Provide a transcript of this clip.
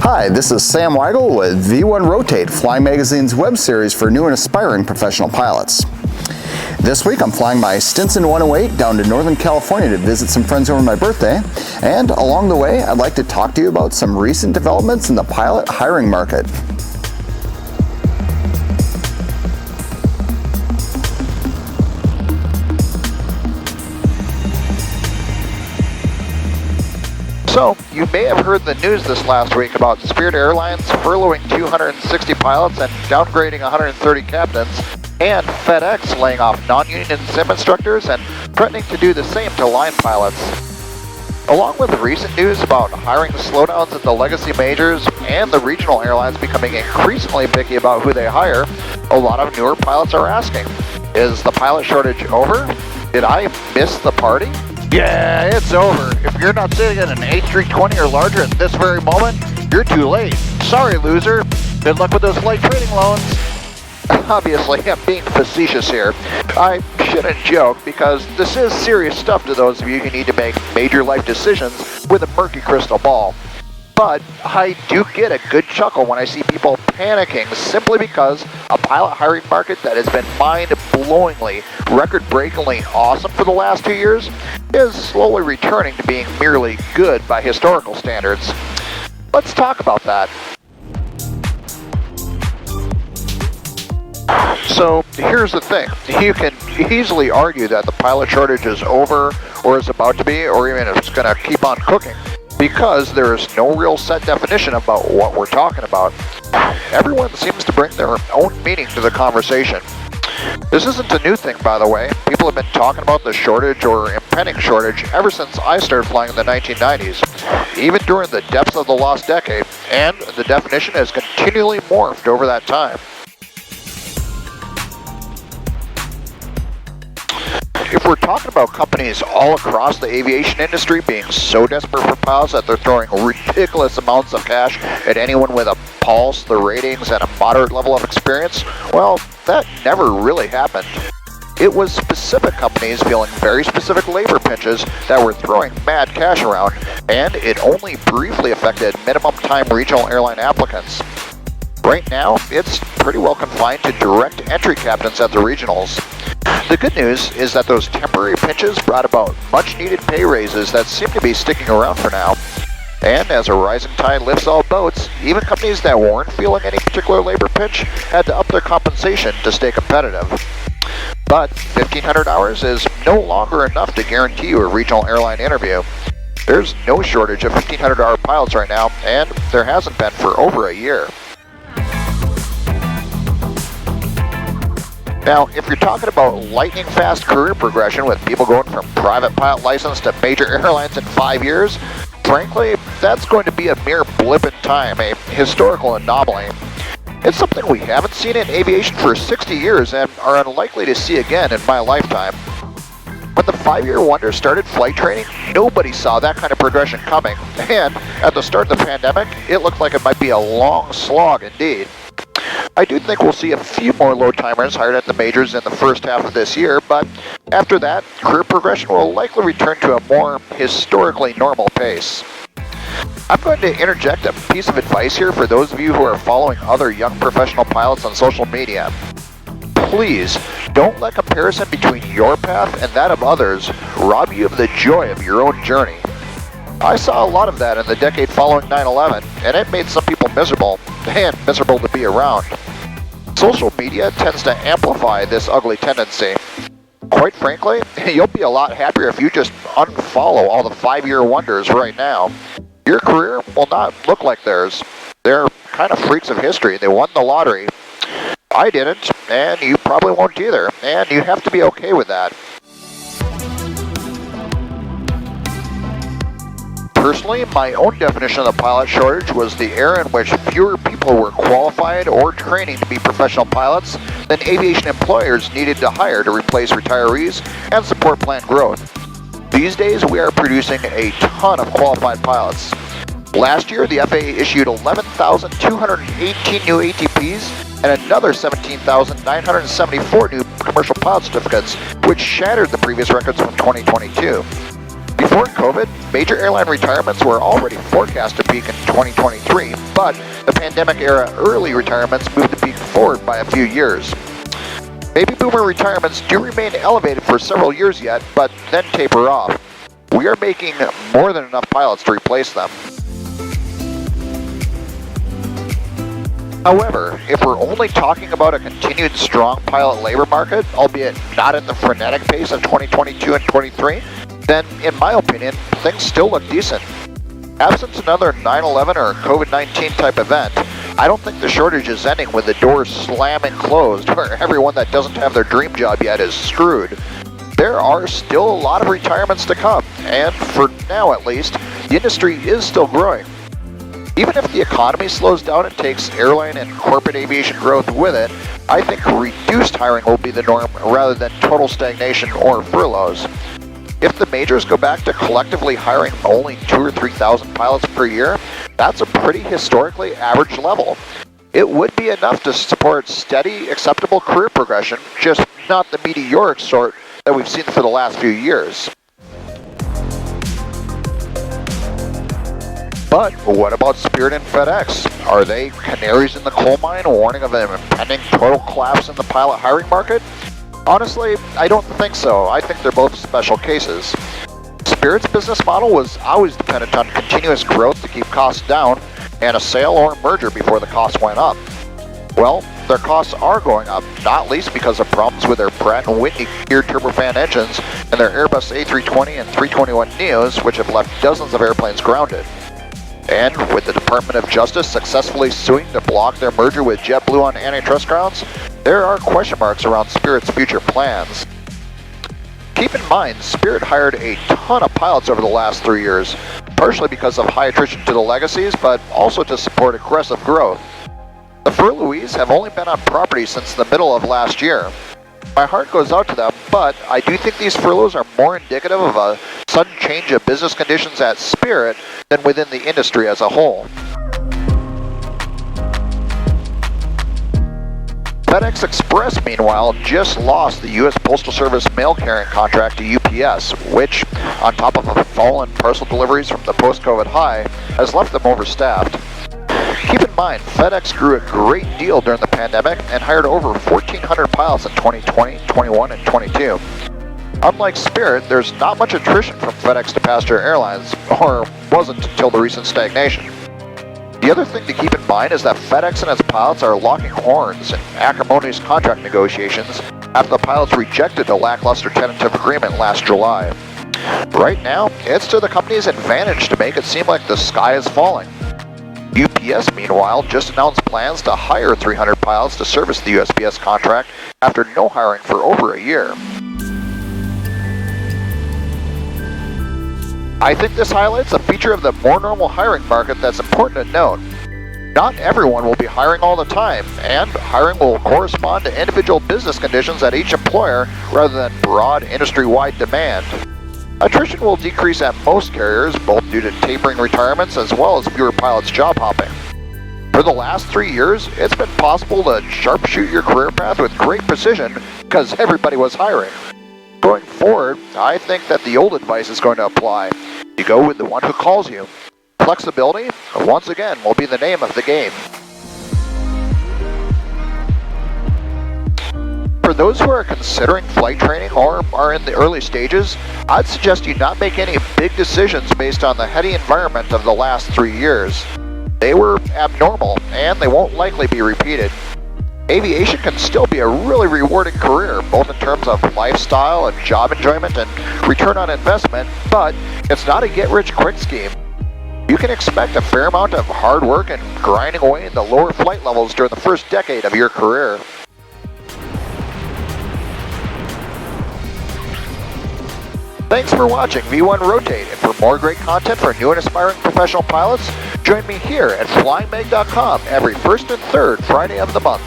Hi, this is Sam Weigel with V1 Rotate, Flying Magazine's web series for new and aspiring professional pilots. This week I'm flying my Stinson 108 down to Northern California to visit some friends over my birthday, and along the way I'd like to talk to you about some recent developments in the pilot hiring market. So, you may have heard the news this last week about Spirit Airlines furloughing 260 pilots and downgrading 130 captains, and FedEx laying off non-union sim instructors and threatening to do the same to line pilots. Along with the recent news about hiring slowdowns at the legacy majors and the regional airlines becoming increasingly picky about who they hire, a lot of newer pilots are asking, is the pilot shortage over? Did I miss the party? Yeah, it's over. If you're not sitting in an A320 or larger at this very moment, you're too late. Sorry, loser. Good luck with those flight training loans. Obviously, I'm being facetious here. I shouldn't joke because this is serious stuff to those of you who need to make major life decisions with a murky crystal ball. But I do get a good chuckle when I see people panicking simply because a pilot hiring market that has been mind-blowingly, record-breakingly awesome for the last 2 years is slowly returning to being merely good by historical standards. Let's talk about that. So here's the thing. You can easily argue that the pilot shortage is over or is about to be, or even it's going to keep on cooking, because there is no real set definition about what we're talking about. Everyone seems to bring their own meaning to the conversation. This isn't a new thing, by the way. People have been talking about the shortage or impending shortage ever since I started flying in the 1990s, even during the depths of the lost decade, and the definition has continually morphed over that time. If we're talking about companies all across the aviation industry being so desperate for pilots that they're throwing ridiculous amounts of cash at anyone with a pulse, the ratings, and a moderate level of experience, well, that never really happened. It was specific companies feeling very specific labor pinches that were throwing mad cash around, and it only briefly affected minimum time regional airline applicants. Right now, it's pretty well confined to direct entry captains at the regionals. The good news is that those temporary pinches brought about much-needed pay raises that seem to be sticking around for now. And as a rising tide lifts all boats, even companies that weren't feeling any particular labor pinch had to up their compensation to stay competitive. But 1,500 hours is no longer enough to guarantee you a regional airline interview. There's no shortage of 1,500-hour pilots right now, and there hasn't been for over a year. Now, if you're talking about lightning-fast career progression with people going from private pilot license to major airlines in 5 years, frankly, that's going to be a mere blip in time, a historical anomaly. It's something we haven't seen in aviation for 60 years and are unlikely to see again in my lifetime. When the 5-year wonder started flight training, nobody saw that kind of progression coming, and at the start of the pandemic, it looked like it might be a long slog indeed. I do think we'll see a few more low-timers hired at the majors in the first half of this year, but after that, career progression will likely return to a more historically normal pace. I'm going to interject a piece of advice here for those of you who are following other young professional pilots on social media. Please, don't let comparison between your path and that of others rob you of the joy of your own journey. I saw a lot of that in the decade following 9/11, and it made some people miserable, and miserable to be around. Social media tends to amplify this ugly tendency. Quite frankly, you'll be a lot happier if you just unfollow all the 5-year wonders right now. Your career will not look like theirs. They're kind of freaks of history. They won the lottery. I didn't, and you probably won't either, and you have to be okay with that. Personally, my own definition of the pilot shortage was the era in which fewer people were qualified or training to be professional pilots than aviation employers needed to hire to replace retirees and support planned growth. These days, we are producing a ton of qualified pilots. Last year, the FAA issued 11,218 new ATPs and another 17,974 new commercial pilot certificates, which shattered the previous records from 2022. Before COVID, major airline retirements were already forecast to peak in 2023, but the pandemic-era early retirements moved the peak forward by a few years. Baby boomer retirements do remain elevated for several years yet, but then taper off. We are making more than enough pilots to replace them. However, if we're only talking about a continued strong pilot labor market, albeit not at the frenetic pace of 2022 and 23, then in my opinion, things still look decent. Absent another 9/11 or COVID-19 type event, I don't think the shortage is ending with the doors slamming closed where everyone that doesn't have their dream job yet is screwed. There are still a lot of retirements to come, and for now at least, the industry is still growing. Even if the economy slows down and takes airline and corporate aviation growth with it, I think reduced hiring will be the norm rather than total stagnation or furloughs. If the majors go back to collectively hiring only 2,000 or 3,000 pilots per year, that's a pretty historically average level. It would be enough to support steady, acceptable career progression, just not the meteoric sort that we've seen for the last few years. But what about Spirit and FedEx? Are they canaries in the coal mine warning of an impending total collapse in the pilot hiring market? Honestly, I don't think so. I think they're both special cases. Spirit's business model was always dependent on continuous growth to keep costs down and a sale or merger before the costs went up. Well, their costs are going up, not least because of problems with their Pratt & Whitney geared turbofan engines and their Airbus A320 and 321neos, which have left dozens of airplanes grounded. And with the Department of Justice successfully suing to block their merger with JetBlue on antitrust grounds, there are question marks around Spirit's future plans. Keep in mind, Spirit hired a ton of pilots over the last 3 years, partially because of high attrition to the legacies, but also to support aggressive growth. The furloughs have only been on property since the middle of last year. My heart goes out to them, but I do think these furloughs are more indicative of a sudden change of business conditions at Spirit than within the industry as a whole. FedEx Express, meanwhile, just lost the U.S. Postal Service mail carrying contract to UPS, which, on top of a fall in parcel deliveries from the post-COVID high, has left them overstaffed. Keep in mind, FedEx grew a great deal during the pandemic and hired over 1,400 pilots in 2020, 21, and 22. Unlike Spirit, there's not much attrition from FedEx to passenger airlines, or wasn't until the recent stagnation. The other thing to keep in mind is that FedEx and its pilots are locking horns in acrimonious contract negotiations after the pilots rejected a lackluster tentative agreement last July. Right now, it's to the company's advantage to make it seem like the sky is falling. UPS, meanwhile, just announced plans to hire 300 pilots to service the USPS contract after no hiring for over a year. I think this highlights a feature of the more normal hiring market that's important to note. Not everyone will be hiring all the time, and hiring will correspond to individual business conditions at each employer rather than broad industry-wide demand. Attrition will decrease at most carriers, both due to tapering retirements as well as fewer pilots job hopping. For the last 3 years, it's been possible to sharpshoot your career path with great precision because everybody was hiring. Going forward, I think that the old advice is going to apply. You go with the one who calls you. Flexibility, once again, will be the name of the game. For those who are considering flight training or are in the early stages, I'd suggest you not make any big decisions based on the heady environment of the last 3 years. They were abnormal, and they won't likely be repeated. Aviation can still be a really rewarding career, both in terms of lifestyle and job enjoyment and return on investment, but it's not a get-rich-quick scheme. You can expect a fair amount of hard work and grinding away in the lower flight levels during the first decade of your career. Thanks for watching V1 Rotate, and for more great content for new and aspiring professional pilots, join me here at flyingmeg.com every first and third Friday of the month.